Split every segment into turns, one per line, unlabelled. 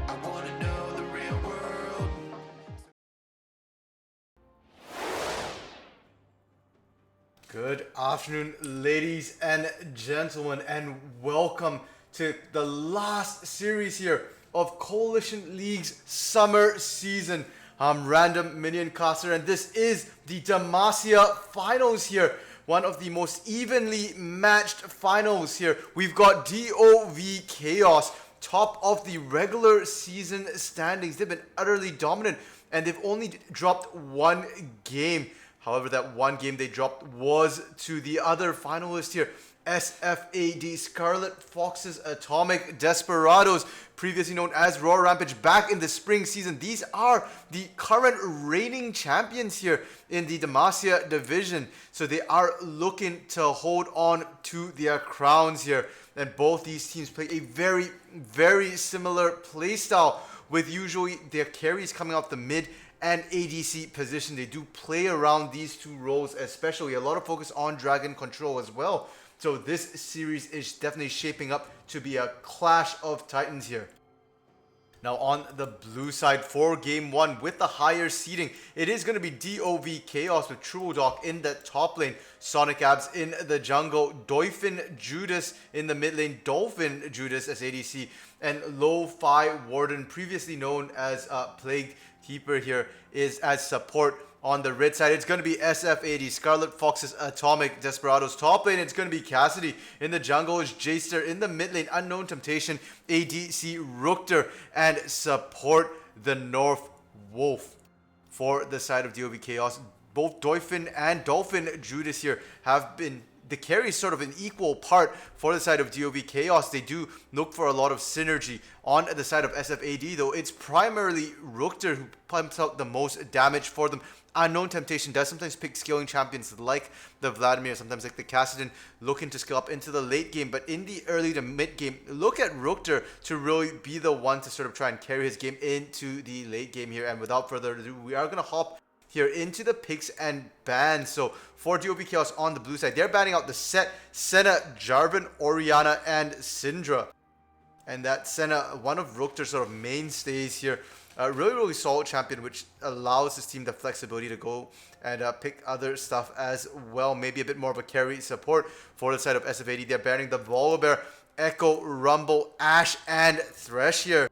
I wanna know the real world.
Good afternoon, ladies and gentlemen, and welcome to the last series here of Coalition League's summer season. I'm Random Minion Caster, and this is the Demacia finals here. One of the most evenly matched finals here. We've got DoV Chaos, top of the regular season standings. They've been utterly dominant, and they've only dropped one game. However, that one game they dropped was to the other finalist here, SFAD, Scarlet Fox's Atomic Desperadoes, previously known as Roar Rampage, back in the spring season. These are the current reigning champions here in the Demacia division. So they are looking to hold on to their crowns here. And both these teams play a very, very similar playstyle, with usually their carries coming off the mid and ADC position. They do play around these two roles, especially a lot of focus on dragon control as well. So this series is definitely shaping up to be a clash of titans here. Now on the blue side for game one, with the higher seeding, it is going to be DoV Chaos with Truodoc in the top lane, Sonic Abs in the jungle, Dolphin Judas in the mid lane, Dolphin Judas as ADC, and Lo-Fi Warden, previously known as Plague Keeper here, is as support. On the red side, it's going to be SFAD, Scarlet Fox's Atomic Desperadoes. Top lane, it's going to be Cassidy. In the jungle is Jaster. In the mid lane, Unknown Temptation, ADC Rookter, and support the North Wolf. For the side of DoV Chaos, both Dolphin and Dolphin Judas here have been the carry is sort of an equal part for the side of DoV Chaos. They do look for a lot of synergy. On the side of SFAD, though, it's primarily Rookter who pumps out the most damage for them. Unknown Temptation does sometimes pick scaling champions like the Vladimir, sometimes like the Kassadin, looking to scale up into the late game. But in the early to mid game, look at Rookter to really be the one to sort of try and carry his game into the late game here. And without further ado, we are going to hop here into the picks and bans. So for DoV Chaos on the blue side, they're banning out the Set, Senna, Jarvan, Orianna, and Syndra. And that Senna, one of Rookter's sort of mainstays here. Really solid champion, which allows his team the flexibility to go and pick other stuff as well. Maybe a bit more of a carry support for the side of SFAD. They're banning the Volibear, Echo, Rumble, Ashe, and Thresh here.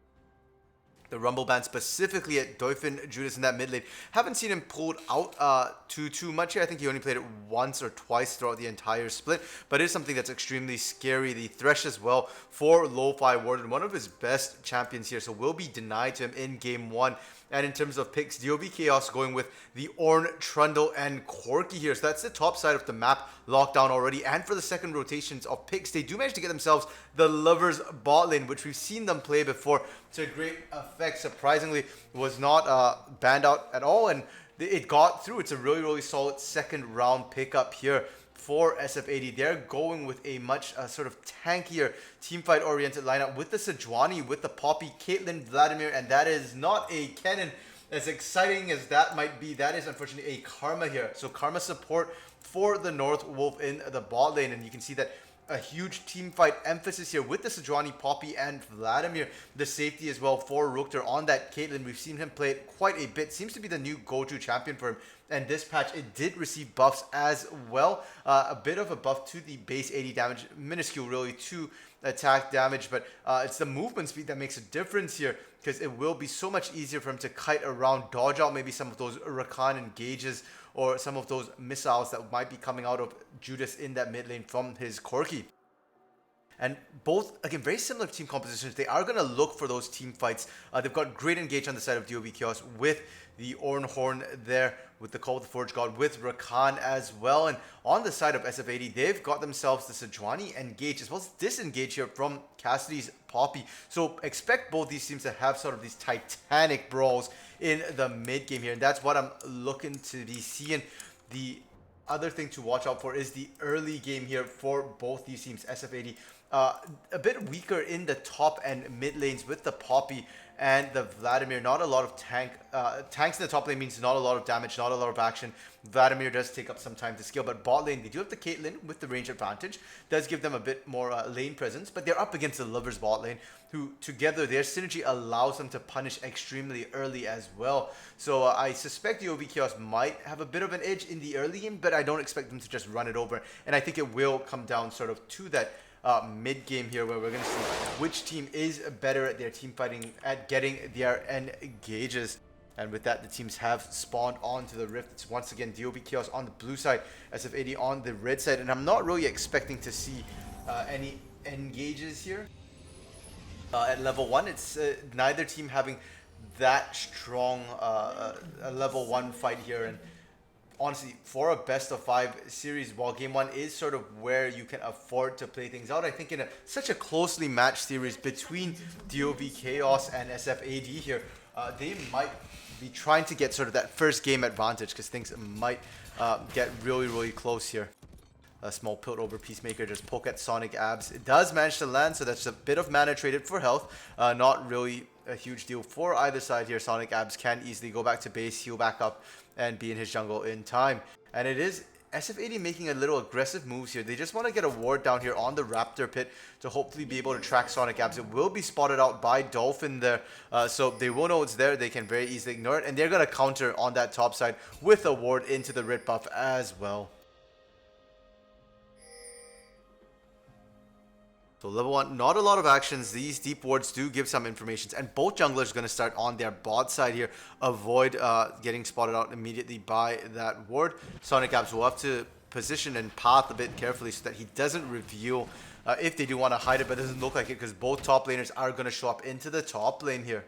The Rumble ban specifically at Dolphin Judas in that mid lane. Haven't seen him pulled out too much here. I think he only played it once or twice throughout the entire split, but it is something that's extremely scary. The Thresh as well for Lo-Fi Warden, one of his best champions here, so will be denied to him in game one. And in terms of picks, DoV Chaos going with the Ornn, Trundle, and Corki here. So that's the top side of the map locked down already. And for the second rotations of picks, they do manage to get themselves the Lovers bot lane, which we've seen them play before to great effect. Surprisingly, was not banned out at all, and it got through. It's a really solid second round pickup here for SFAD. They're going with a much sort of tankier teamfight oriented lineup with the Sejuani, with the Poppy, Caitlyn, Vladimir, and that is not a Kennen. As exciting as that might be, that is unfortunately a Karma here. So Karma support for the North Wolf in the bot lane, and you can see that a huge team fight emphasis here with the Sejuani, Poppy, and Vladimir. The safety as well for Rookter on that Caitlyn. We've seen him play it quite a bit. Seems to be the new go-to champion for him. And this patch, it did receive buffs as well. A bit of a buff to the base 80 damage, minuscule really to attack damage, but it's the movement speed that makes a difference here, because it will be so much easier for him to kite around, dodge out maybe some of those Rakan engages or some of those missiles that might be coming out of Judas in that mid lane from his Corki. And both, again, very similar team compositions. They are going to look for those team fights. They've got great engage on the side of DoV Chaos with the Ornhorn there, with the Call of the Forge God, with Rakan as well. And on the side of SF80, they've got themselves the Sejuani engage, as well as disengage here from Cassidy's Poppy. So expect both these teams to have sort of these titanic brawls in the mid game here. And that's what I'm looking to be seeing. The other thing to watch out for is the early game here for both these teams. SF80 a bit weaker in the top and mid lanes with the Poppy and the Vladimir. Not a lot of tanks in the top lane means not a lot of damage, not a lot of action. Vladimir does take up some time to scale, but bot lane, they do have the Caitlyn with the range advantage. Does give them a bit more lane presence, but they're up against the Livers bot lane, who together, their synergy allows them to punish extremely early as well. So I suspect DoV Chaos might have a bit of an edge in the early game, but I don't expect them to just run it over. And I think it will come down sort of to that mid game here, where we're going to see which team is better at their team fighting, at getting their engages. And with that, the teams have spawned onto the rift. It's once again DoV Chaos on the blue side, SFAD on the red side, and I'm not really expecting to see any engages here. At level 1, it's neither team having that strong a level 1 fight here. And honestly, for a best of 5 series, while game 1 is sort of where you can afford to play things out, I think in such a closely matched series between DoV Chaos and SFAD here, they might be trying to get sort of that first game advantage, because things might get really close here. A small pilt over Peacemaker, just poke at Sonic Abs. It does manage to land, so that's a bit of mana traded for health. Not really a huge deal for either side here. Sonic Abs can easily go back to base, heal back up, and be in his jungle in time. And it is SFAD making a little aggressive moves here. They just want to get a ward down here on the Raptor pit to hopefully be able to track Sonic Abs. It will be spotted out by Dolphin there, so they will know it's there. They can very easily ignore it, and they're going to counter on that top side with a ward into the Rit buff as well. So level 1, not a lot of actions. These deep wards do give some information, and both junglers are going to start on their bot side here. Avoid getting spotted out immediately by that ward. Sonic Abs will have to position and path a bit carefully so that he doesn't reveal if they do want to hide it, but it doesn't look like it because both top laners are going to show up into the top lane here.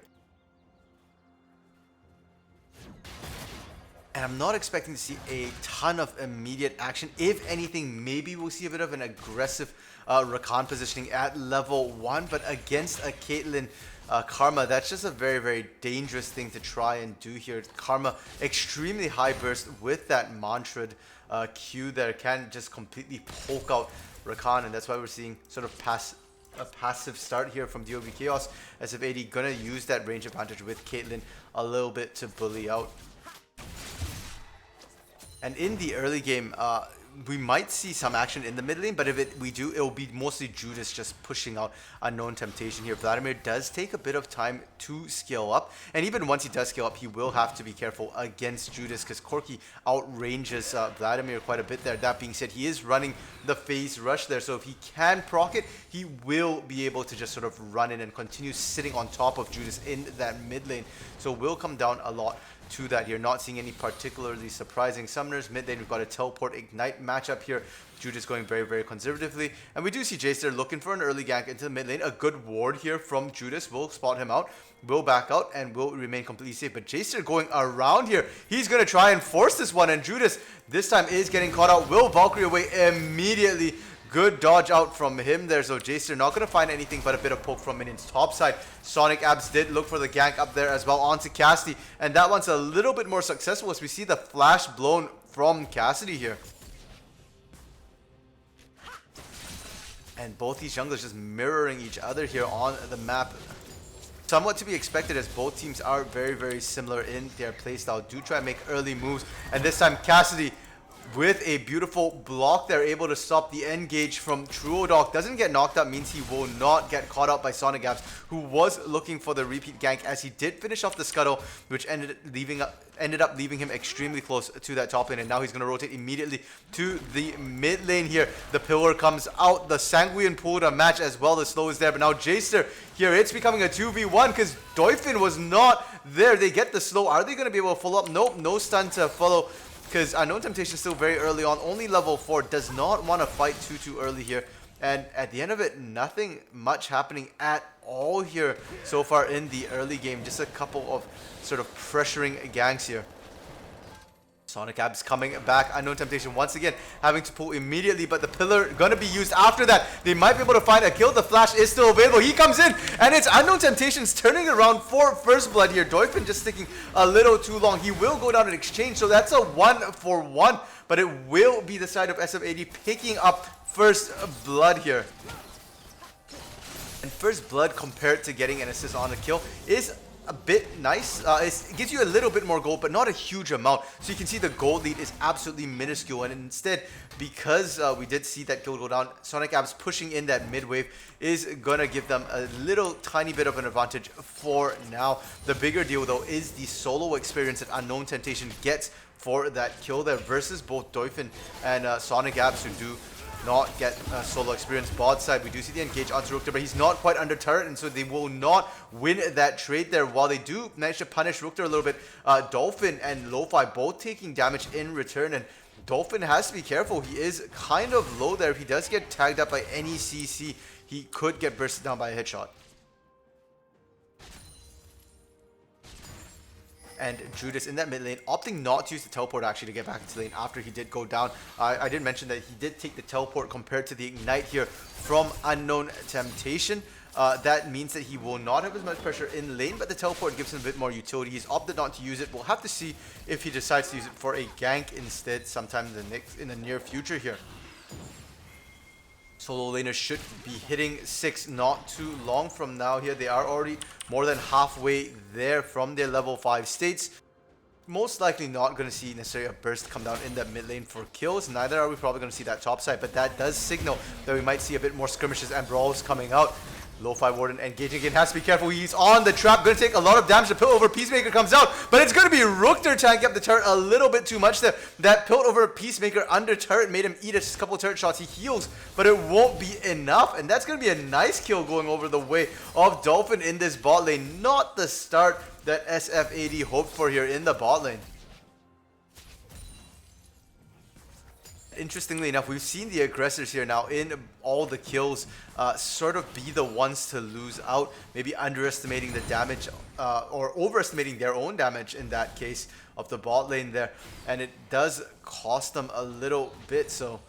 And I'm not expecting to see a ton of immediate action. If anything, maybe we'll see a bit of an aggressive Rakan positioning at level 1. But against a Caitlyn Karma, that's just a very dangerous thing to try and do here. Karma, extremely high burst with that mantra Q there, can just completely poke out Rakan. And that's why we're seeing sort of a passive start here from DoV Chaos. SFAD gonna use that range advantage with Caitlyn a little bit to bully out. And in the early game, we might see some action in the mid lane, but if we do, it will be mostly Judas just pushing out Unknown Temptation here. Vladimir does take a bit of time to scale up, and even once he does scale up, he will have to be careful against Judas because Corki outranges Vladimir quite a bit there. That being said, he is running the phase rush there, so if he can proc it, he will be able to just sort of run in and continue sitting on top of Judas in that mid lane. So it will come down a lot to that here. Not seeing any particularly surprising summoners. Mid lane, we've got a teleport ignite matchup here. Judas going very conservatively, and we do see Jacer looking for an early gank into the mid lane. A good ward here from Judas will spot him out, will back out, and will remain completely safe. But Jacer going around here, he's going to try and force this one, and Judas this time is getting caught out. Will Valkyrie away immediately. Good dodge out from him there. So Jacer not going to find anything but a bit of poke from minions top side. Sonic Abs did look for the gank up there as well onto Cassidy, and that one's a little bit more successful as we see the flash blown from Cassidy here. And both these junglers just mirroring each other here on the map. Somewhat to be expected as both teams are very similar in their playstyle. Do try and make early moves, and this time Cassidy with a beautiful block, they're able to stop the engage from Truodog. Doesn't get knocked out, means he will not get caught out by Sonic Abs, who was looking for the repeat gank, as he did finish off the scuttle, which ended up leaving him extremely close to that top lane. And now he's going to rotate immediately to the mid lane here. The pillar comes out, the Sanguine pulled a match as well. The slow is there, but now Jacer here, it's becoming a 2v1 because Dolphin was not there. They get the slow. Are they going to be able to follow up? Nope, no stun to follow, because Unknown Temptation is still very early on, only level 4, does not want to fight too early here. And at the end of it, nothing much happening at all here so far in the early game. Just a couple of sort of pressuring ganks here. Sonic Abs coming back. Unknown Temptation once again having to pull immediately, but the pillar gonna be used after that. They might be able to find a kill. The flash is still available. He comes in, and it's Unknown Temptations turning around for first blood here. Dolphin just sticking a little too long. He will go down in exchange, so that's a 1-for-1, but it will be the side of SFAD picking up first blood here. And first blood compared to getting an assist on a kill is a bit nice. It gives you a little bit more gold, but not a huge amount. So you can see the gold lead is absolutely minuscule. And instead, because we did see that kill go down, Sonic Abs pushing in that mid wave is going to give them a little tiny bit of an advantage for now. The bigger deal, though, is the solo experience that Unknown Temptation gets for that kill there versus both Dolphin and Sonic Abs, who do not get solo experience. Bot side, we do see the engage onto Rukter, but he's not quite under turret, and so they will not win that trade there. While they do manage to punish Rukter a little bit, Dolphin and Lo-Fi both taking damage in return, and Dolphin has to be careful. He is kind of low there. If he does get tagged up by any CC, he could get bursted down by a headshot. And Judas in that mid lane, opting not to use the teleport actually to get back into lane after he did go down. I did mention that he did take the teleport compared to the ignite here from Unknown Temptation. That means that he will not have as much pressure in lane, but the teleport gives him a bit more utility. He's opted not to use it. We'll have to see if he decides to use it for a gank instead sometime in the near future here. Solo laners should be hitting 6 not too long from now here. They are already more than halfway there from their level 5 states. Most likely not going to see necessarily a burst come down in that mid lane for kills. Neither are we probably going to see that top side, but that does signal that we might see a bit more skirmishes and brawls coming out. Lo-Fi Warden engaging again, has to be careful. He's on the trap, going to take a lot of damage. The Pilt over Peacemaker comes out, but it's going to be Rukter tanking up the turret a little bit too much there. That Pilt over Peacemaker under turret made him eat a couple of turret shots. He heals, but it won't be enough, and that's going to be a nice kill going over the way of Dolphin in this bot lane. Not the start that SFAD hoped for here in the bot lane. Interestingly enough, we've seen the aggressors here now in all the kills sort of be the ones to lose out, maybe underestimating the damage or overestimating their own damage in that case of the bot lane there, and it does cost them a little bit, so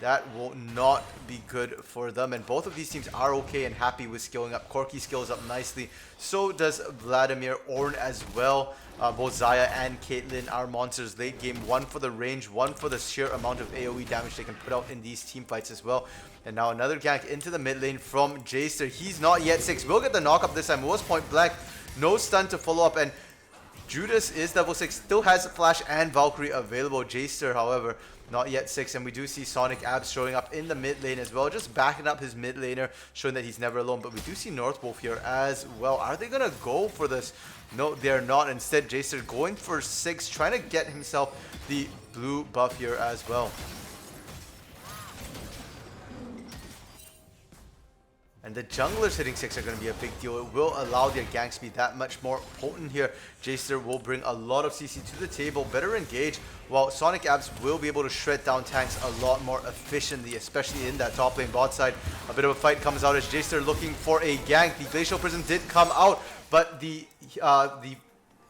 that will not be good for them. And both of these teams are okay and happy with skilling up. Corki skills up nicely, so does Vladimir, Ornn as well. Both Zaya and Caitlyn are monsters late game. One for the range, one for the sheer amount of AoE damage they can put out in these team fights as well. And now another gank into the mid lane from Jster. He's not yet 6. We'll get the knock up this time. It was point blank. No stun to follow up, and Judas is level 6. Still has Flash and Valkyrie available. Jster, however, not yet 6, and we do see Sonic Abs showing up in the mid lane as well, just backing up his mid laner, showing that he's never alone. But we do see Northwolf here as well. Are they gonna go for this? No, they're not. Instead, Jster going for 6, trying to get himself the blue buff here as well. And the junglers hitting 6 are going to be a big deal. It will allow their ganks to be that much more potent here. Jster will bring a lot of CC to the table, better engage, while Sonic Abs will be able to shred down tanks a lot more efficiently, especially in that top lane bot side. A bit of a fight comes out as Jster looking for a gank. The Glacial Prison did come out, but the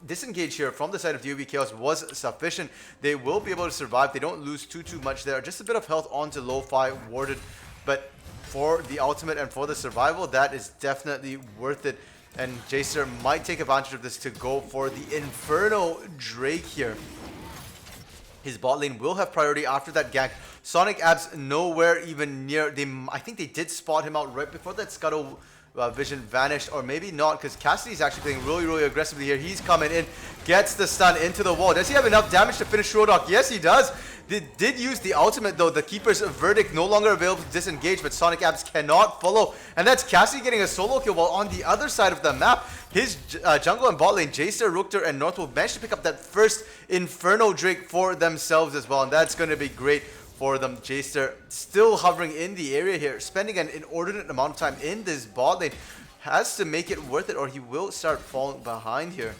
disengage here from the side of DoV Chaos was sufficient. They will be able to survive. They don't lose too much there. Just a bit of health onto Lo-Fi warded, but for the ultimate and for the survival, that is definitely worth it. And Jster might take advantage of this to go for the Inferno Drake here. His bot lane will have priority after that gank. Sonic Abs nowhere even near. I think they did spot him out right before that Scuttle vision vanished, or maybe not, because Cassidy's actually playing really aggressively here. He's coming in, gets the stun into the wall. Does he have enough damage to finish Shrodok? Yes, he does. They did use the ultimate though. The Keeper's Verdict no longer available to disengage, but Sonic Abs cannot follow. And that's Cassidy getting a solo kill, while on the other side of the map, his jungle and bot lane, Jster, Rukter, and Northwolf managed to pick up that first Inferno Drake for themselves as well. And that's going to be great for them. Jster still hovering in the area here, spending an inordinate amount of time in this bot lane. Has to make it worth it, or he will start falling behind here.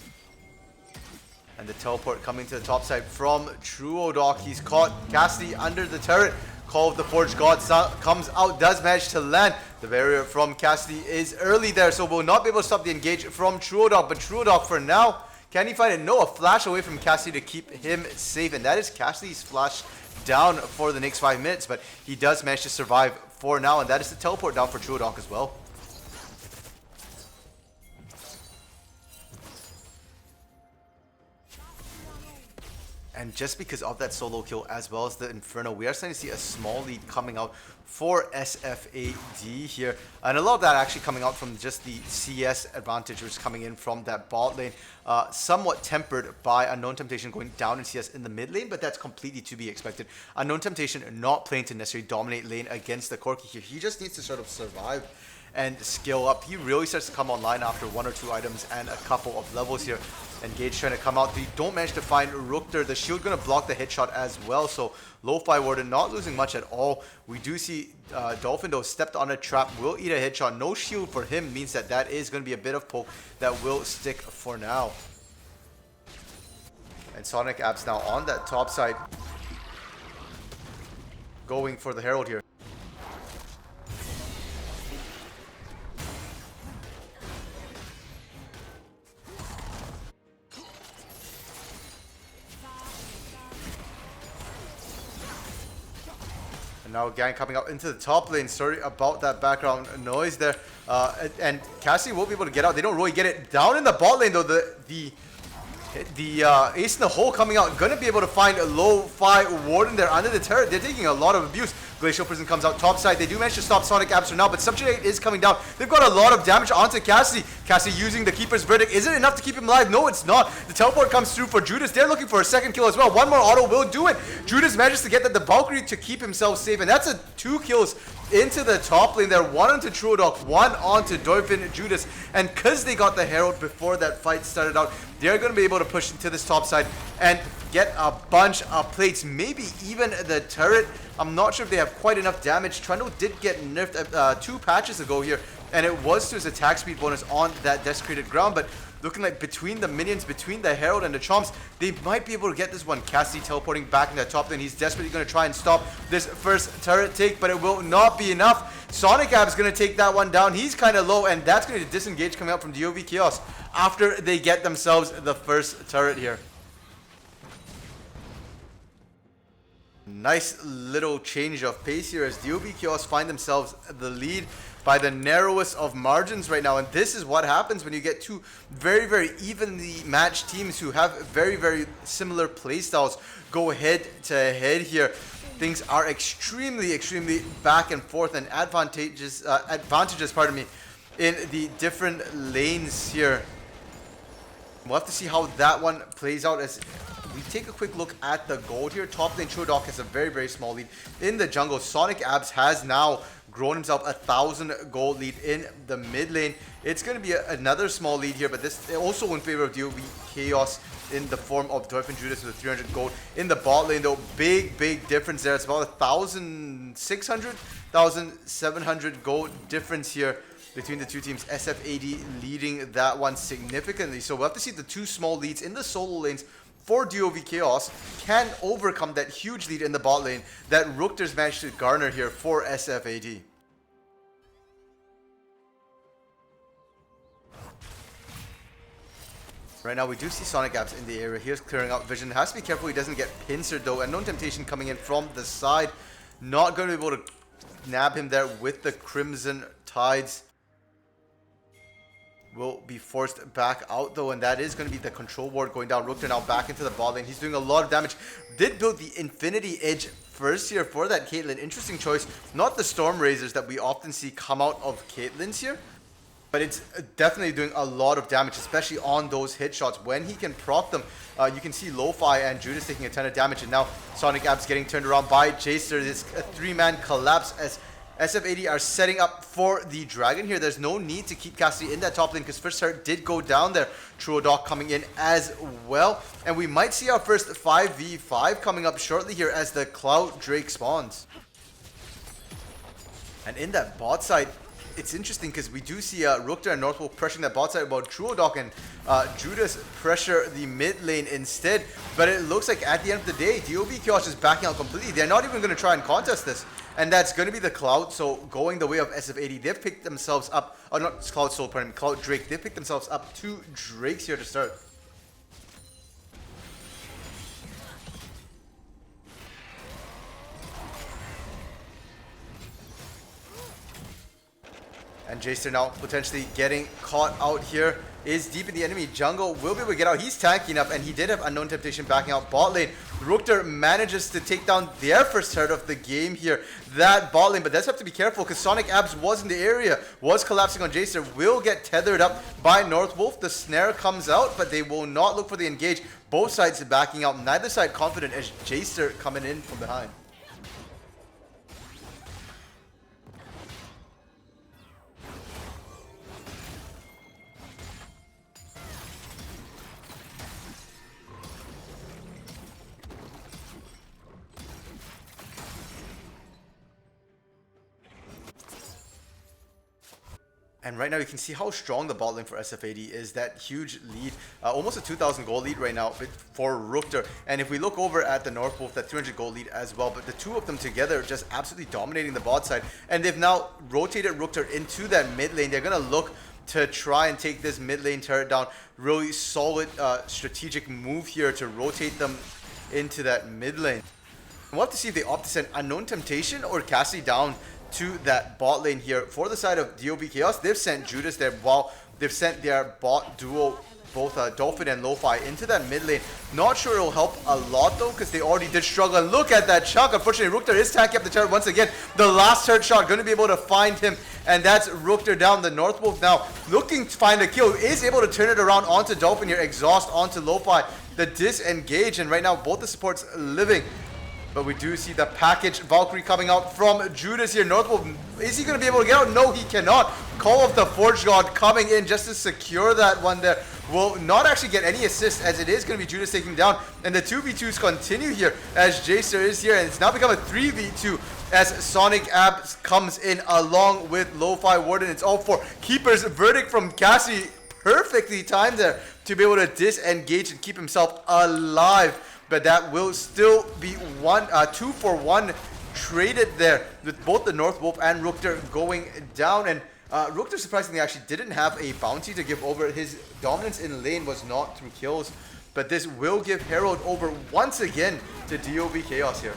And the teleport coming to the top side from Truodok. He's caught Cassidy under the turret. Call of the Forged God comes out, does manage to land. The barrier from Cassidy is early there, so we'll not be able to stop the engage from Truodok. But Truodok for now, can he find it? No, a flash away from Cassidy to keep him safe. And that is Cassidy's flash down for the next 5 minutes. But he does manage to survive for now, and that is the teleport down for Truodok as well. And just because of that solo kill as well as the Inferno, we are starting to see a small lead coming out for SFAD here. And a lot of that actually coming out from just the CS advantage, which is coming in from that bot lane. Somewhat tempered by Unknown Temptation going down in CS in the mid lane, but that's completely to be expected. Unknown Temptation not playing to necessarily dominate lane against the Corki here. He just needs to sort of survive and skill up. He really starts to come online after 1 or 2 items and a couple of levels here. Engage trying to come out. They don't manage to find Rookter. The shield going to block the hit shot as well. So Lo-Fi Warden not losing much at all. We do see Dolphin though stepped on a trap, will eat a hit shot. No shield for him means that that is going to be a bit of poke that will stick for now. And Sonic Abs now on that top side, going for the Herald here. And now gang coming out into the top lane. Sorry about that background noise there. And Cassie will be able to get out. They don't really get it down in the bot lane though. The ace in the hole coming out, gonna be able to find a Lo-Fi Warden there under the turret. They're taking a lot of abuse. Glacial Prison comes out top side. They do manage to stop Sonic Abs for now, but Subjugate is coming down. They've got a lot of damage onto Cassie. Cassie using the Keeper's Verdict. Is it enough to keep him alive? No, it's not. The teleport comes through for Judas. They're looking for a second kill as well. One more auto will do it. Judas manages to get the Valkyrie to keep himself safe, and that's 2 kills into the top lane there. 1 onto Truodok, 1 onto Dolphin Judas. And because they got the Herald before that fight started out, they're going to be able to push into this top side and get a bunch of plates, maybe even the turret. I'm not sure if they have quite enough damage. Trundle did get nerfed 2 patches ago here, and it was to his attack speed bonus on that desecrated ground, but looking like between the minions, between the Herald and the Chomps, they might be able to get this one. Cassie teleporting back in that top lane. He's desperately going to try and stop this first turret take, but it will not be enough. Sonic Ab is going to take that one down. He's kind of low, and that's going to disengage coming out from DoV Chaos after they get themselves the first turret here. Nice little change of pace here as DoV Chaos find themselves the lead by the narrowest of margins right now. And this is what happens when you get 2 very, very evenly matched teams who have very, very similar playstyles go head to head here. Things are extremely, extremely back and forth and advantages, pardon me, in the different lanes here. We'll have to see how that one plays out as we take a quick look at the gold here. Top lane Truodok has a very, very small lead in the jungle. Sonic Abs has now grown himself 1,000 gold lead in the mid lane. It's going to be another small lead here, but this also in favor of DoV Chaos in the form of Dolphin Judas with 300 gold. In the bot lane though, big, big difference there. It's about 1,600, 1,700 gold difference here between the 2 teams. SFAD leading that one significantly. So we'll have to see the 2 small leads in the solo lanes for DoV Chaos can overcome that huge lead in the bot lane that Rookter's managed to garner here for SFAD. Right now we do see Sonic Abs in the area. Here's clearing out vision. Has to be careful he doesn't get pincered though. And Unknown Temptation coming in from the side. Not going to be able to nab him there with the Crimson Tides. Will be forced back out though, and that is going to be the control ward going down. Rookter now back into the bot lane. He's doing a lot of damage. Did build the Infinity Edge first here for that Caitlyn. Interesting choice. Not the Storm Razors that we often see come out of Caitlyn's here, but it's definitely doing a lot of damage, especially on those hit shots. When he can proc them, you can see Lo-Fi and Judas taking a ton of damage, and now Sonic Abs getting turned around by Jacer. This a 3-man collapse as SFAD are setting up for the Dragon here. There's no need to keep Cassie in that top lane because first turret did go down there. Truodok coming in as well. And we might see our first 5v5 coming up shortly here as the Cloud Drake spawns. And in that bot side, it's interesting because we do see Rookter and Northwolf pressuring that bot side, while Truodok and Judas pressure the mid lane instead. But it looks like at the end of the day, DoV Chaos is backing out completely. They're not even going to try and contest this. And that's going to be the Cloud. So going the way of SFAD, they've picked themselves up, not Cloud Soul, pardon me, Cloud Drake. They've picked themselves up 2 Drakes here to start. And Jaster now potentially getting caught out here. Is deep in the enemy jungle, will be able to get out. He's tanking up, and he did have Unknown Temptation backing out bot lane. Rukter manages to take down their first turret of the game here, that bot lane, but does have to be careful because Sonic Abs was in the area, was collapsing on Jaster, will get tethered up by Northwolf. The snare comes out, but they will not look for the engage. Both sides backing out, neither side confident as Jaster coming in from behind. And right now you can see how strong the bot lane for SFAD is. That huge lead, almost a 2,000 gold lead right now for Rukter. And if we look over at the Northwolf, that 300 gold lead as well. But the two of them together just absolutely dominating the bot side. And they've now rotated Rukter into that mid lane. They're going to look to try and take this mid lane turret down. Really solid strategic move here to rotate them into that mid lane. We'll have to see if they opt to send Unknown Temptation or Cassie down to that bot lane here. For the side of DoV Chaos, they've sent Judas there while they've sent their bot duo, both Dolphin and Lo-Fi, into that mid lane. Not sure it'll help a lot though, because they already did struggle. And look at that chunk. Unfortunately, Rukter is tanking up the turret once again. The last turret shot going to be able to find him, and that's Rukter down. The Northwolf now looking to find a kill, is able to turn it around onto Dolphin here. Exhaust onto Lo-Fi. The disengage, and right now both the supports living. But we do see the package Valkyrie coming out from Judas here. Northwolf, is he going to be able to get out? No, he cannot. Call of the Forge God coming in just to secure that one there. Will not actually get any assist, as it is going to be Judas taking him down. And the 2v2s continue here as Jaster is here. And it's now become a 3v2 as Sonic Abs comes in along with Lo-Fi Warden. It's all for Keeper's verdict from Cassie. Perfectly timed there to be able to disengage and keep himself alive. But that will still be 2 for 1 traded there, with both the Northwolf and Rukter going down. And Rukter surprisingly actually didn't have a bounty to give over. His dominance in lane was not through kills, but this will give Herald over once again to DoV Chaos here.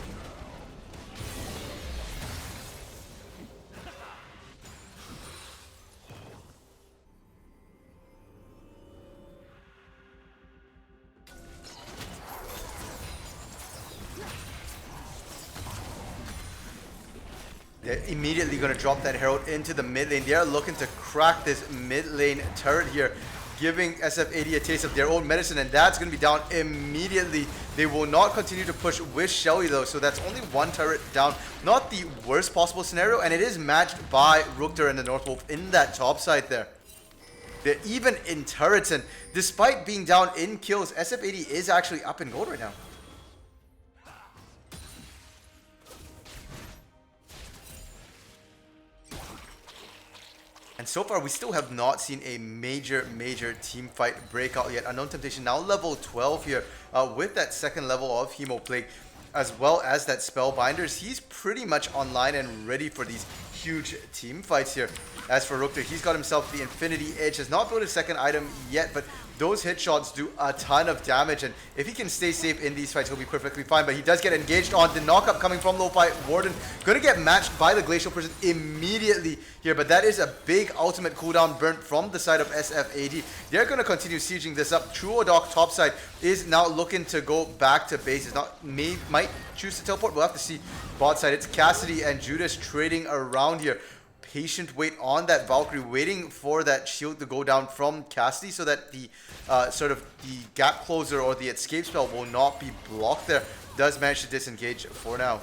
They're immediately going to drop that Herald into the mid lane. They are looking to crack this mid lane turret here, giving SFAD a taste of their own medicine, and that's going to be down immediately. They will not continue to push with Shelly though, so that's only one turret down. Not the worst possible scenario, and it is matched by Rukter and the Northwolf in that top side there. They're even in turrets, and despite being down in kills, SFAD is actually up in gold right now. And so far, we still have not seen a major team fight breakout yet. Unknown Temptation now level 12 here with that second level of Hemo Plague, as well as that Spellbinders. He's pretty much online and ready for these huge team fights here. As for Rukter, he's got himself the Infinity Edge. Has not built his second item yet, but those hit shots do a ton of damage, and if he can stay safe in these fights, he'll be perfectly fine. But he does get engaged on the knockup coming from Lo-Fi Warden. Gonna get matched by the Glacial Prison immediately here, but that is a big ultimate cooldown burn from the side of SFAD. They're gonna continue sieging this up. Truodok topside is now looking to go back to base. It's not, might choose to teleport. We'll have to see. Bot side, it's Cassidy and Judas trading around here. Patient wait on that Valkyrie, waiting for that shield to go down from Cassidy so that the sort of the gap closer or the escape spell will not be blocked there. Does manage to disengage for now.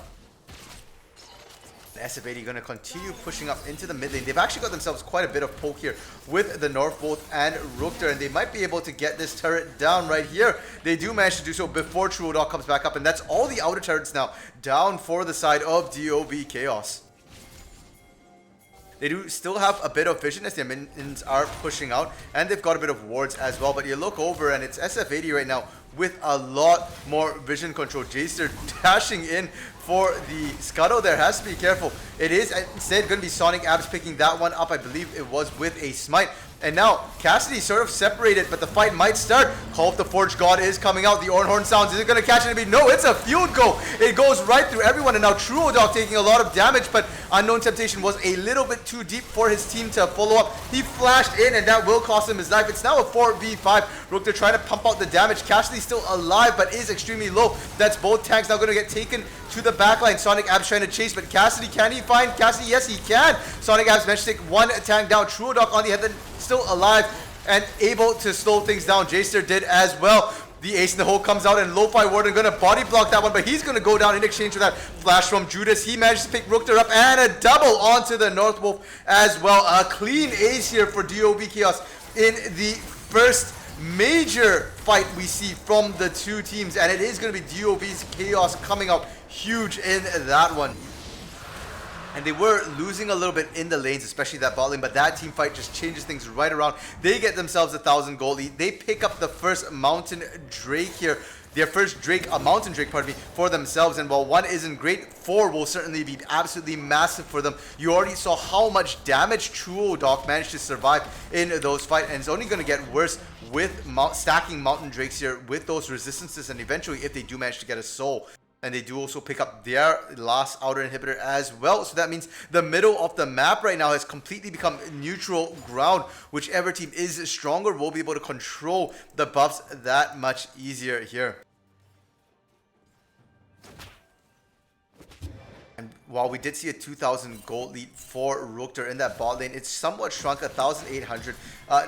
SFAD going to continue pushing up into the mid lane. They've actually got themselves quite a bit of poke here with the Northwolf and Rukter, and they might be able to get this turret down right here. They do manage to do so before Truodok comes back up, and that's all the outer turrets now down for the side of DoV Chaos. They do still have a bit of vision as their minions are pushing out, and they've got a bit of wards as well. But you look over and it's SFAD right now with a lot more vision control. Jaster dashing in for the scuttle there. Has to be careful. It is instead going to be Sonic Abs picking that one up. I believe it was with a smite. And now Cassidy sort of separated, but the fight might start. Call of the Forge God is coming out. The Ornhorn sounds. Is it going to catch anybody? No, it's a field goal. It goes right through everyone. And now Truodog taking a lot of damage, but Unknown Temptation was a little bit too deep for his team to follow up. He flashed in, and that will cost him his life. It's now a 4v5. Rookter trying to pump out the damage. Cassidy's still alive, but is extremely low. That's both tanks now going to get taken to the backline. Sonic Abs trying to chase, but Cassidy, can he find Cassidy? Yes, he can. Sonic Abs managed to take one tank down. Truodog on the head, then still alive and able to slow things down. Jaster did as well. The ace in the hole comes out, and Lo-Fi Warden gonna body block that one, but he's gonna go down in exchange for that flash from Judas. He managed to pick Rookter up, and a double onto the North Wolf as well. A clean ace here for DOV Chaos in the first major fight we see from the two teams, and it is gonna be DOV's Chaos coming out huge in that one. And they were losing a little bit in the lanes, especially that bot lane, but that team fight just changes things right around. They get themselves a 1,000 gold lead. They pick up the first Mountain Drake here. Their first Drake, a Mountain Drake, pardon me, for themselves. And while one isn't great, 4 will certainly be absolutely massive for them. You already saw how much damage Truodog managed to survive in those fights, and it's only going to get worse with stacking Mountain Drakes here with those resistances, and eventually if they do manage to get a soul. And they do also pick up their last outer inhibitor as well. So that means the middle of the map right now has completely become neutral ground. Whichever team is stronger will be able to control the buffs that much easier here. And while we did see a 2,000 gold lead for Rookter in that bot lane, it's somewhat shrunk, 1,800.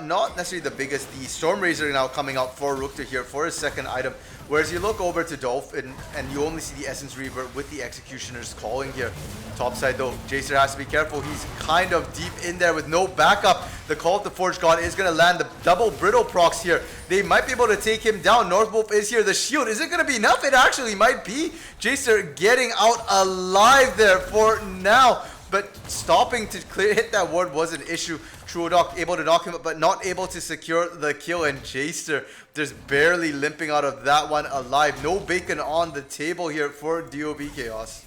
Not necessarily the biggest. The Storm Razor now coming out for Rookter here for his second item. Whereas you look over to Dolphin and you only see the Essence Reaver with the Executioner's calling here. Topside though, Jacer has to be careful. He's kind of deep in there with no backup. The Call of the Forge God is going to land the double Brittle procs here. They might be able to take him down. North Wolf is here. The shield, is it going to be enough? It actually might be. Jacer getting out alive there for now. But stopping to hit that ward was an issue. Truodog able to knock him up, but not able to secure the kill. And Jaster just barely limping out of that one alive. No bacon on the table here for DOV Chaos.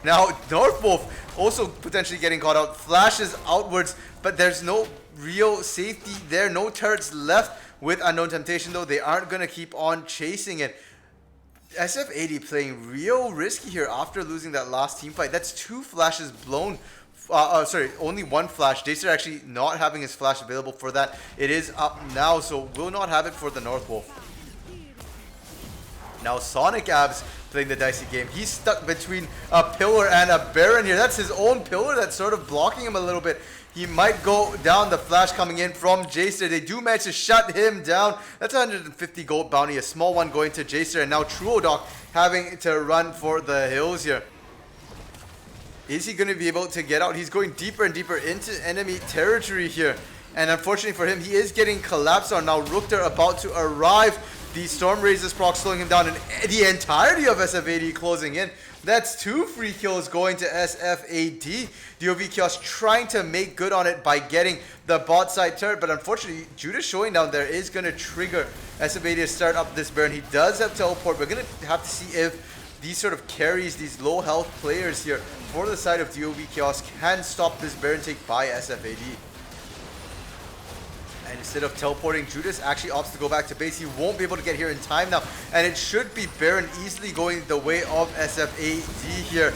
Now, North Wolf also potentially getting caught out. Flashes outwards, but there's no real safety there. No turrets left with Unknown Temptation, though. They aren't going to keep on chasing it. SFAD playing real risky here after losing that last team fight. That's 2 flashes blown. Sorry, only 1 flash. Jacer actually not having his flash available for that. It is up now, so will not have it for the North Wolf. Now Sonic Abs playing the dicey game. He's stuck between a pillar and a Baron here. That's his own pillar that's sort of blocking him a little bit. He might go down. The flash coming in from Jacer. They do manage to shut him down. That's 150 gold bounty. A small one going to Jacer. And now Truodog having to run for the hills here. Is he going to be able to get out? He's going deeper and deeper into enemy territory here. And unfortunately for him, he is getting collapsed on. Now Rookter about to arrive. The Storm Razor's proc slowing him down. And the entirety of SFAD closing in. That's 2 free kills going to SFAD. DOV Chaos trying to make good on it by getting the bot side turret. But unfortunately, Judas showing down there is going to trigger SFAD to start up this Baron. He does have teleport. We're going to have to see if these sort of carries, these low health players here for the side of DOV Chaos can stop this Baron take by SFAD. And instead of teleporting, Judas actually opts to go back to base. He won't be able to get here in time now. And it should be Baron easily going the way of SFAD here.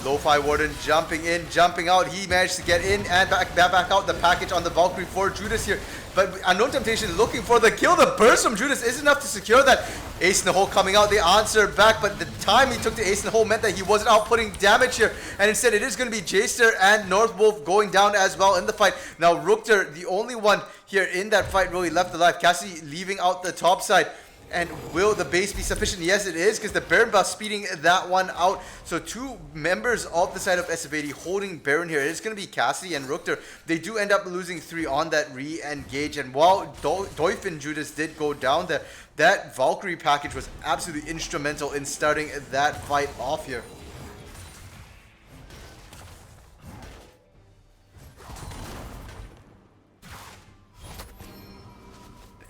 Lo-Fi Warden jumping in, jumping out. He managed to get in and back out. The package on the Valkyrie for Judas here. But Unknown Temptation looking for the kill. The burst from Judas is enough to secure that. Ace in the hole coming out. They answer back, but the time he took to Ace in the hole meant that he wasn't outputting damage here. And instead, it is going to be Jacer and North Wolf going down as well in the fight. Now, Rookter, the only one here in that fight really left alive. Cassidy leaving out the top side. And will the base be sufficient? Yes, it is, because the Baron buff speeding that one out. So 2 members of the side of SFAD holding Baron here. It's going to be Cassidy and Rookter. They do end up losing 3 on that re-engage. And while Dolphin Judas did go down there, that Valkyrie package was absolutely instrumental in starting that fight off here.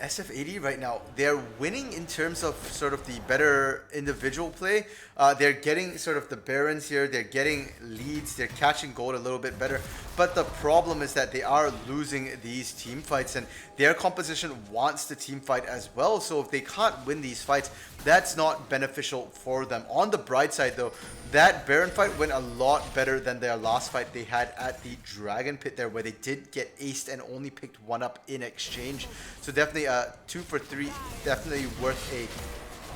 SFAD right now, they're winning in terms of sort of the better individual play. They're getting sort of the Barons here, they're getting leads, they're catching gold a little bit better. But the problem is that they are losing these team fights, and their composition wants the team fight as well. So if they can't win these fights, that's not beneficial for them. On the bright side though, that Baron fight went a lot better than their last fight they had at the Dragon Pit there, where they did get aced and only picked one up in exchange. So definitely 2 for 3, definitely worth a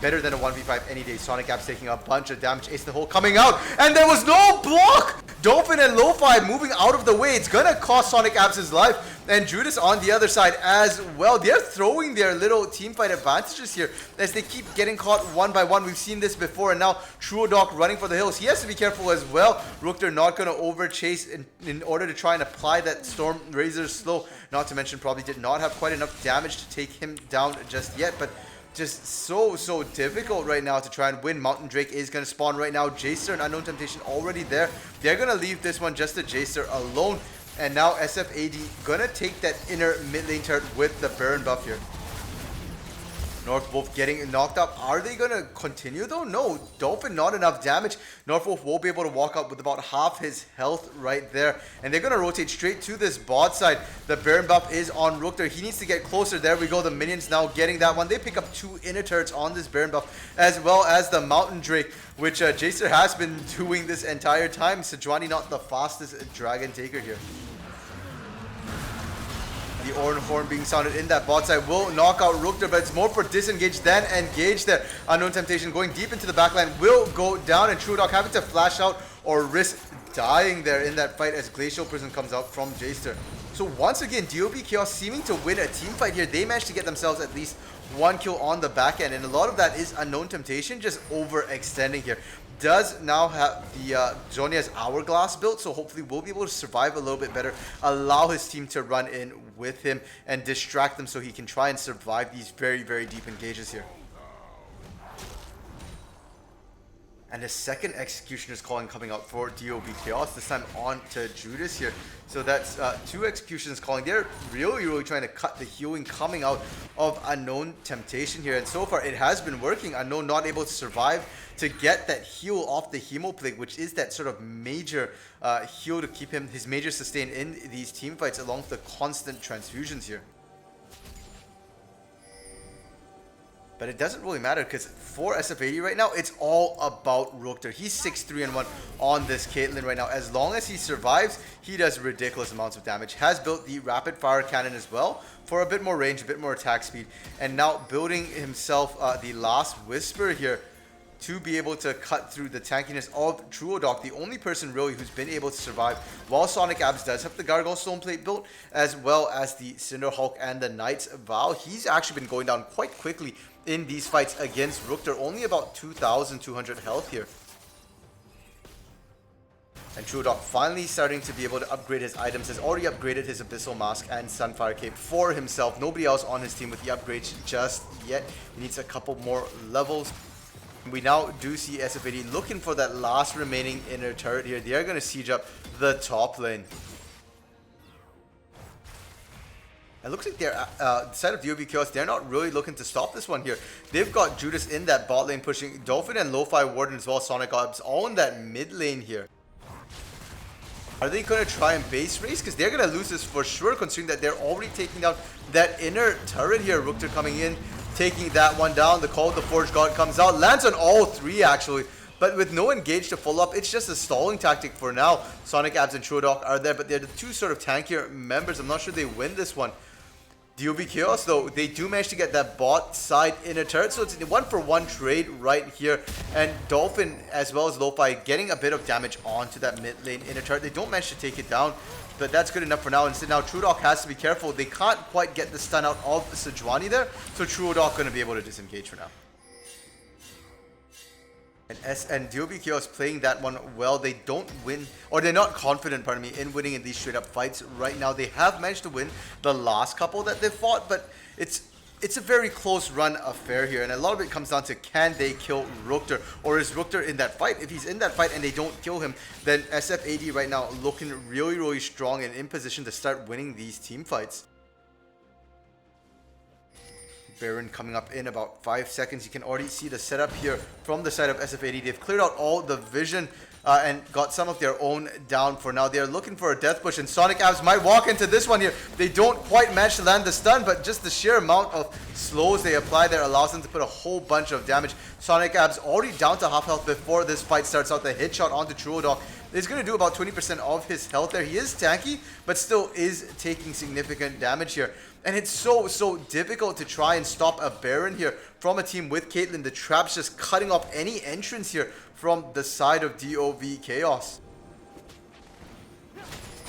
better than a 1v5 any day. Sonic Abs taking a bunch of damage, ace the hole coming out, and there was no block! Dolphin and Lo-Fi moving out of the way. It's gonna cost Sonic Abs his life, and Judas on the other side as well. They're throwing their little team fight advantages here as they keep getting caught one by one. We've seen this before, and now Truodoc running for the hills. He has to be careful as well. Rookter not gonna over chase in order to try and apply that Storm Razor slow. Not to mention probably did not have quite enough damage to take him down just yet, but just so difficult right now to try and win. Mountain Drake is going to spawn right now. Jacer and Unknown Temptation already there. They're going to leave this one just to Jacer alone. And now SFAD going to take that inner mid lane turret with the Baron buff here. Northwolf getting knocked up. Are they going to continue though? No. Dolphin not enough damage. Northwolf will be able to walk out with about half his health right there. And they're going to rotate straight to this bot side. The Baron buff is on Rookter. He needs to get closer. There we go. The minions now getting that one. They pick up 2 inner turrets on this Baron buff, as well as the Mountain Drake, which Jacer has been doing this entire time. Sejuani not the fastest dragon taker here. The Oran Horn being sounded in that bot side will knock out Rookter, but it's more for disengage than engage there. Unknown Temptation going deep into the backline will go down, and Truodoc having to flash out or risk dying there in that fight as Glacial Prison comes out from Jaster. So once again, DOB Chaos seeming to win a team fight here. They managed to get themselves at least 1 kill on the back end, and a lot of that is Unknown Temptation just overextending here. Does now have the Zhonya's Hourglass built, so hopefully we'll be able to survive a little bit better, allow his team to run in with him and distract them so he can try and survive these very deep engages here. And the second Executioner's Calling coming out for DOB Chaos, this time on to Judas here. So that's 2 Executioner's Calling. They're really trying to cut the healing coming out of Unknown Temptation here. And so far it has been working. Unknown not able to survive to get that heal off the Hemo Plague, which is that sort of major heal to keep him, his major sustain in these team fights, along with the constant transfusions here. But it doesn't really matter because for SFAD right now, it's all about Rookter. He's 6-3-1 on this Caitlyn right now. As long as he survives, he does ridiculous amounts of damage. Has built the rapid fire cannon as well for a bit more range, a bit more attack speed. And now building himself the Last Whisper here to be able to cut through the tankiness of Truodoc, the only person really who's been able to survive, while Sonic Abs does have the Gargoyle Stone Plate built, as well as the Cinderhulk and the Knight's Vow. He's actually been going down quite quickly in these fights against Rookter, only about 2,200 health here. And Truodoc finally starting to be able to upgrade his items, has already upgraded his Abyssal Mask and Sunfire Cape for himself. Nobody else on his team with the upgrades just yet. He needs a couple more levels. We now do see SFAD looking for that last remaining inner turret here. They are going to siege up the top lane. It looks like they're, the side of DOB Chaos, they're not really looking to stop this one here. They've got Judas in that bot lane pushing Dolphin and Lo-Fi Warden as well, Sonic Ops, all in that mid lane here. Are they going to try and base race? Because they're going to lose this for sure, considering that they're already taking down that inner turret here. Rookter coming in, taking that one down. The Call of the Forge God comes out, lands on all 3 actually. But with no engage to follow up, it's just a stalling tactic for now. Sonic Abs and Truodoc are there, but they're the 2 sort of tankier members. I'm not sure they win this one. DOB Chaos though, they do manage to get that bot side inner turret, so it's a 1-for-1 trade right here. And Dolphin as well as Lo-Fi getting a bit of damage onto that mid lane inner turret. They don't manage to take it down, but that's good enough for now. Instead now Truodoc has to be careful. They can't quite get the stun out of Sejuani there, so Truodoc going to be able to disengage for now. And DOB Chaos playing that one well. They don't win, or they're not confident, pardon me, in winning in these straight up fights right now. They have managed to win the last couple that they've fought, but it's a very close run affair here, and a lot of it comes down to, can they kill Rookter, or is Rookter in that fight? If he's in that fight and they don't kill him, then SFAD right now looking really strong and in position to start winning these team fights. Baron coming up in about 5 seconds. You can already see the setup here from the side of SFAD. They've cleared out all the vision and got some of their own down for now. They're looking for a death push, and Sonic Abs might walk into this one here. They don't quite manage to land the stun, but just the sheer amount of slows they apply there allows them to put a whole bunch of damage. Sonic Abs already down to half health before this fight starts out. The hit shot onto Truodog is going to do about 20% of his health there. He is tanky, but still is taking significant damage here. And it's so difficult to try and stop a Baron here from a team with Caitlyn. The trap's just cutting off any entrance here from the side of DoV Chaos.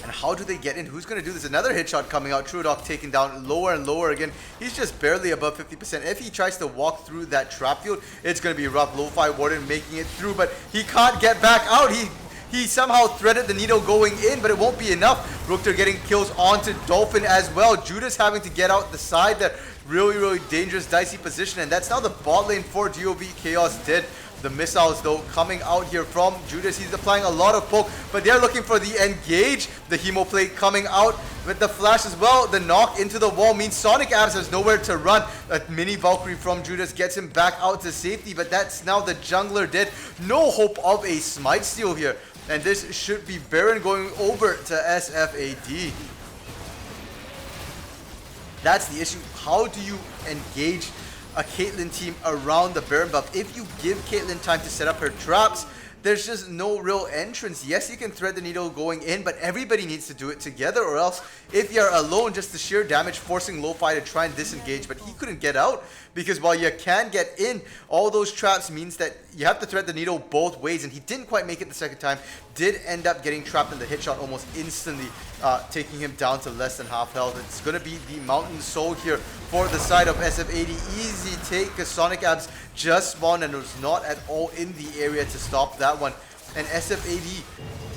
And how do they get in? Who's going to do this? Another hit shot coming out. Truodog taken down lower and lower again. He's just barely above 50%. If he tries to walk through that trap field, it's going to be rough. Lo-Fi Warden making it through, but he can't get back out. He somehow threaded the needle going in, but it won't be enough. Rukter getting kills onto Dolphin as well. Judas having to get out the side there. Really dangerous, dicey position. And that's now the bot lane for DoV Chaos dead. The missiles, though, coming out here from Judas. He's applying a lot of poke, but they're looking for the engage. The Hemo Plate coming out with the flash as well. The knock into the wall means Sonic Abs has nowhere to run. A mini Valkyrie from Judas gets him back out to safety, but that's now the jungler dead. No hope of a smite steal here. And this should be Baron going over to SFAD. That's the issue. How do you engage a Caitlyn team around the Baron buff? If you give Caitlyn time to set up her traps, there's just no real entrance. Yes, you can thread the needle going in, but everybody needs to do it together, or else if you're alone, just the sheer damage forcing Lo-Fi to try and disengage. But he couldn't get out, because while you can get in, all those traps means that you have to thread the needle both ways, and he didn't quite make it the second time. Did end up getting trapped in the hit shot almost instantly, taking him down to less than half health. It's going to be the Mountain Soul here for the side of SFAD. Easy take, because Sonic Abs just spawned and was not at all in the area to stop that one. And SFAD,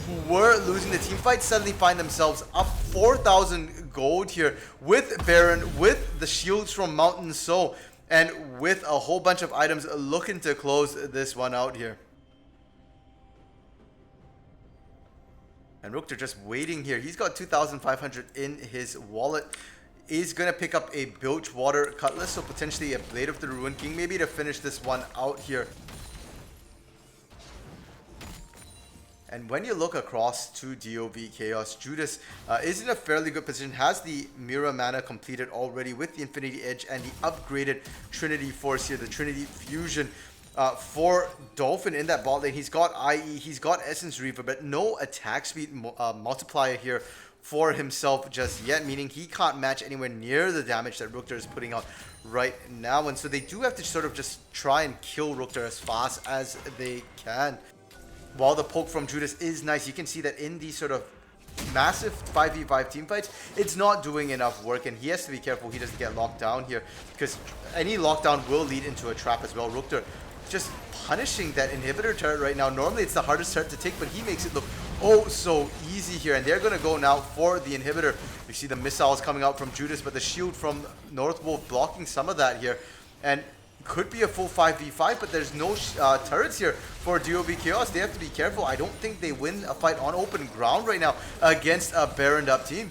who were losing the team fight, suddenly find themselves up 4,000 gold here with Baron, with the shields from Mountain Soul, and with a whole bunch of items looking to close this one out here. And Rukter just waiting here. He's got 2,500 in his wallet. He's going to pick up a Bilgewater Cutlass, so potentially a Blade of the Ruined King, maybe to finish this one out here. And when you look across to DoV Chaos, Judas is in a fairly good position, has the Mira Mana completed already with the Infinity Edge and the upgraded Trinity Force here, the Trinity Fusion. For Dolphin in that bot lane, he's got IE, he's got Essence Reaver, but no attack speed multiplier here for himself just yet, meaning he can't match anywhere near the damage that Rukter is putting out right now. And so they do have to sort of just try and kill Rukter as fast as they can. While the poke from Judas is nice, you can see that in these sort of massive 5v5 team fights, it's not doing enough work, and he has to be careful he doesn't get locked down here, because any lockdown will lead into a trap as well. Rukter just punishing that inhibitor turret right now. Normally it's the hardest turret to take, but he makes it look oh so easy here, and they're going to go now for the inhibitor. You see the missiles coming out from Judas, but the shield from Northwolf blocking some of that here, and could be a full 5v5, but there's no turrets here for DoV Chaos. They have to be careful. I don't think they win a fight on open ground right now against a Baroned up team.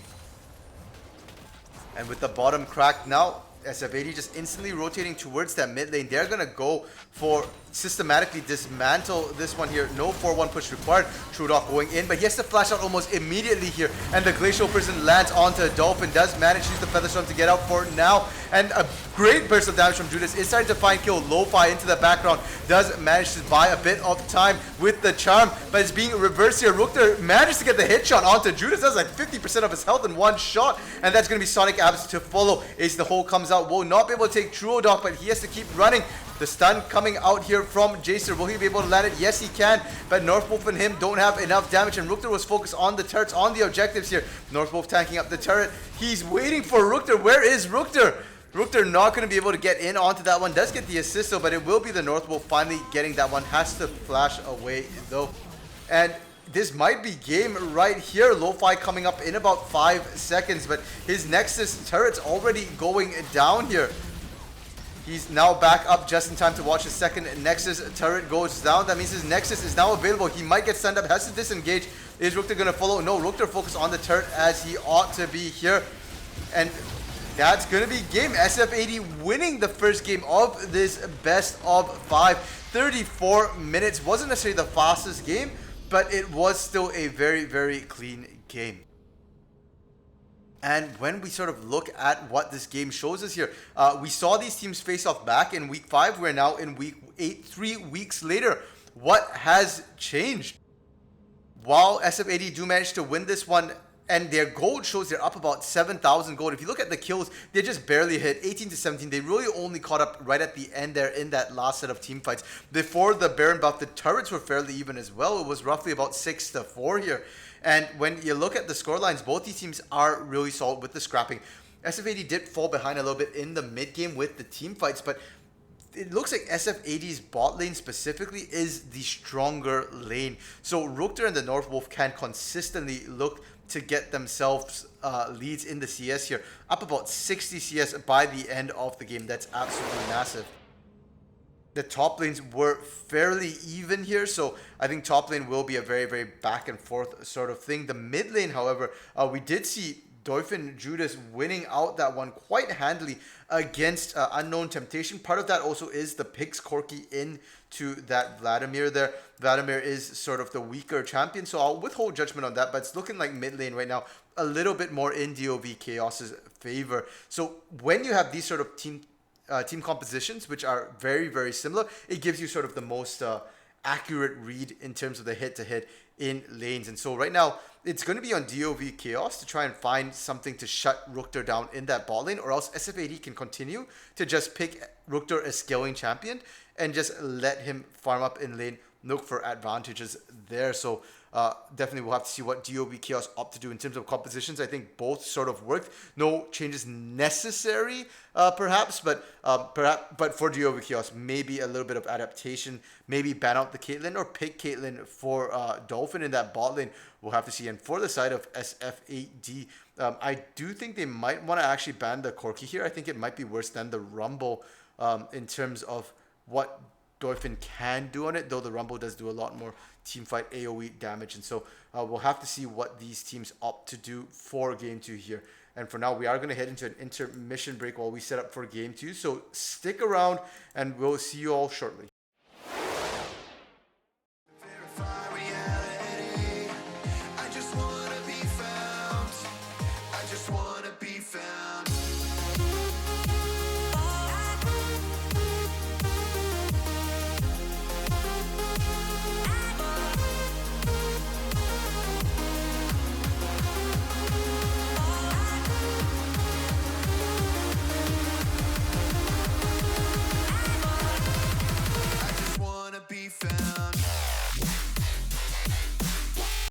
And with the bottom cracked now, SFAD just instantly rotating towards that mid lane. They're going to go for systematically dismantle this one here. No 4-1 push required. Truodog going in, but he has to flash out almost immediately here. And the Glacial Prison lands onto Dolphin. Does manage to use the Featherstorm to get out for now. And a great burst of damage from Judas is starting to find kill Lo-Fi into the background. Does manage to buy a bit of time with the charm, but it's being reversed here. Rukter managed to get the hit shot onto Judas. That's like 50% of his health in one shot. And that's going to be Sonic Abs to follow. Ace the hole comes out. Will not be able to take Truodog, but he has to keep running. The stun coming out here from Jacer. Will he be able to land it? Yes, he can. But Northwolf and him don't have enough damage. And Rukter was focused on the turrets, on the objectives here. Northwolf tanking up the turret. He's waiting for Rukter. Where is Rukter? Rukter not going to be able to get in onto that one. Does get the assist though, but it will be the Northwolf finally getting that one. Has to flash away though. And this might be game right here. Lo-Fi coming up in about 5 seconds, but his Nexus turret's already going down here. He's now back up just in time to watch his second Nexus turret goes down. That means his Nexus is now available. He might get stunned up, has to disengage. Is Rukter going to follow? No, Rukter focused on the turret as he ought to be here. And that's going to be game. SFAD winning the first game of this best of 5. 34 minutes. Wasn't necessarily the fastest game, but it was still a very, very clean game. And when we sort of look at what this game shows us here, we saw these teams face off back in week 5. We're now in week 8, 3 weeks later. What has changed? While SFAD do manage to win this one, and their gold shows they're up about 7,000 gold. If you look at the kills, they just barely hit 18 to 17. They really only caught up right at the end there in that last set of team fights. Before the Baron buff, the turrets were fairly even as well. It was roughly about 6 to 4 here. And when you look at the score lines, both these teams are really solid with the scrapping. SFAD did fall behind a little bit in the mid game with the team fights, but it looks like SFAD's bot lane specifically is the stronger lane. So Rookter and the North Wolf can consistently look to get themselves leads in the CS here. Up about 60 CS by the end of the game. That's absolutely massive. The top lanes were fairly even here, so I think top lane will be a very, very back and forth sort of thing. The mid lane, however, we did see Dolphin Judas winning out that one quite handily against Unknown Temptation. Part of that also is the picks Corki into that Vladimir there. Vladimir is sort of the weaker champion, so I'll withhold judgment on that, but it's looking like mid lane right now a little bit more in DoV Chaos's favor. So when you have these sort of team compositions, which are very, very similar, it gives you sort of the most accurate read in terms of the hit-to-hit in lanes. And so right now, it's going to be on DoV Chaos to try and find something to shut Rookter down in that bot lane, or else SFAD can continue to just pick Rookter as scaling champion and just let him farm up in lane, look for advantages there. So definitely we'll have to see what DoV Chaos opt to do in terms of compositions. I think both sort of worked. No changes necessary, perhaps, but for DoV Chaos, maybe a little bit of adaptation. Maybe ban out the Caitlyn or pick Caitlyn for Dolphin in that bot lane. We'll have to see. And for the side of SFAD, I do think they might want to actually ban the Corki here. I think it might be worse than the Rumble in terms of what Dolphin can do on it, though the Rumble does do a lot more teamfight AoE damage. And so we'll have to see what these teams opt to do for Game 2 here. And for now, we are going to head into an intermission break while we set up for Game 2. So stick around and we'll see you all shortly.